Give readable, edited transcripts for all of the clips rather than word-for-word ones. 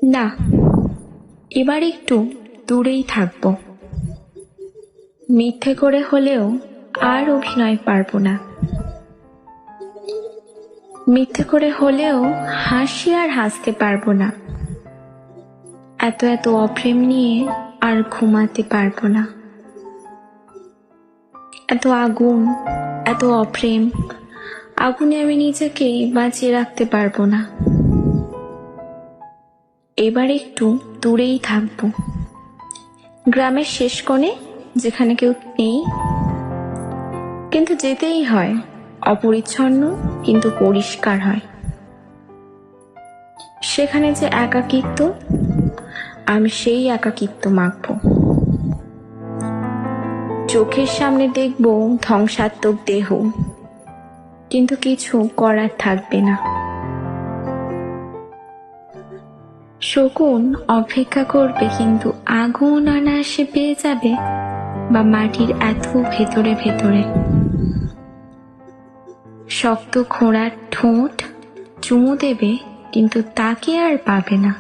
না, এবার একটু দূরেই থাকবো। মিথ্যে করে হলেও আর অভিনয় পারবো না। মিথ্যে করে হলেও হাসি আর হাসতে পারবো না। এত এত অপ্রেম নিয়ে আর ঘুমাতে পারবো না। এত আগুন, এত অপ্রেম, আগুনে আমি নিজেকে বাঁচিয়ে রাখতে পারবো না। এবার একটু দূরেই থাকবো, গ্রামের শেষ কোণে, যেখানে কেউ নেই, কিন্তু যেতেই হয়। অপরিচ্ছন্ন কিন্তু পরিষ্কার হয়। সেখানে যে একাকিত্ব, আমি সেই একাকিত্ব মাখবো। চোখের সামনে দেখব ধ্বংসাত্মক দেহ, কিন্তু কিছু করার থাকবে না। শকুন অপেক্ষা করবে, কিন্তু আগুন অনায়াসে পেয়ে যাবে, বা মাটির এত ভেতরে ভেতরে। শক্ত খোঁড়ার ঠোঁট চুমু দেবে, কিন্তু তাকে আর পাবে না।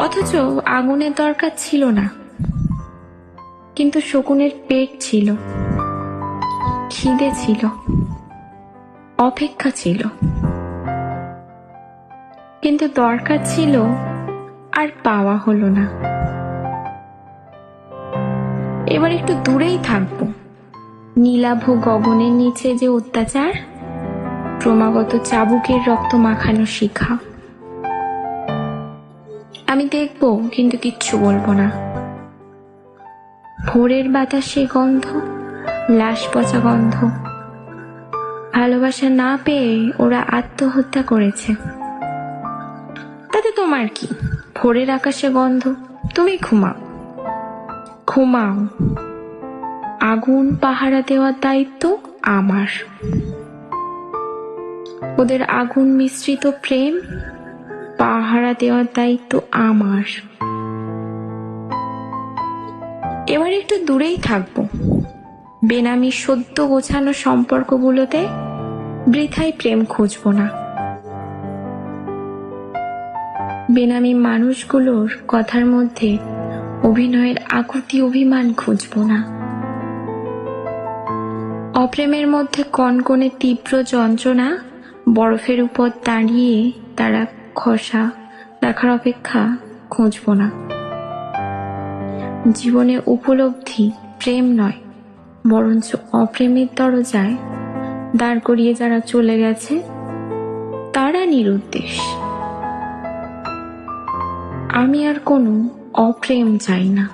অথচ আগুনের দরকার ছিল না, কিন্তু শকুনের পেট ছিল, খিদে ছিল, অপেক্ষা ছিল, কিন্তু দরকার ছিল আর পাওয়া হলো না। এবার একটু দূরেই থাকবো। নীলাভ গগনের নিচে যে অত্যাচার, ক্রমাগত চাবুকের রক্ত মাখানো শিখা, আমি দেখবো কিন্তু কিচ্ছু বলবো না। ভোরের বাতাসে গন্ধ, লাশ পচা গন্ধ। ভালোবাসা না পেয়ে ওরা আত্মহত্যা করেছে। তাতে তোমার কি? ভোরের আকাশে গন্ধ, তুমি ঘুমাও, ঘুমাও। আগুন পাহারা দেওয়ার দায়িত্ব আমার। ওদের আগুন মিশ্রিত প্রেম পাহারা দেওয়ার দায়িত্ব আমার। এবার একটু দূরেই থাকবো। বেনামি সদ্য গোছানো সম্পর্কগুলোতে বৃথাই প্রেম খুঁজবো না। বেনামি মানুষগুলোর কথার মধ্যে অভিনয়ের আকুতি অভিমান খুঁজবো না। অপ্রেমের মধ্যে কনকনে তীব্র যন্ত্রণা, বরফের উপর দাঁড়িয়ে তারা খসা দেখার অপেক্ষা খুঁজবো না। জীবনে উপলব্ধি প্রেম নয়, বরঞ্চ অপ্রেমের দরজায় দাঁড় করিয়ে যারা চলে গেছে, তারা নিরুদ্দেশ। আমি আর কোনো অপ্রেম চাই না।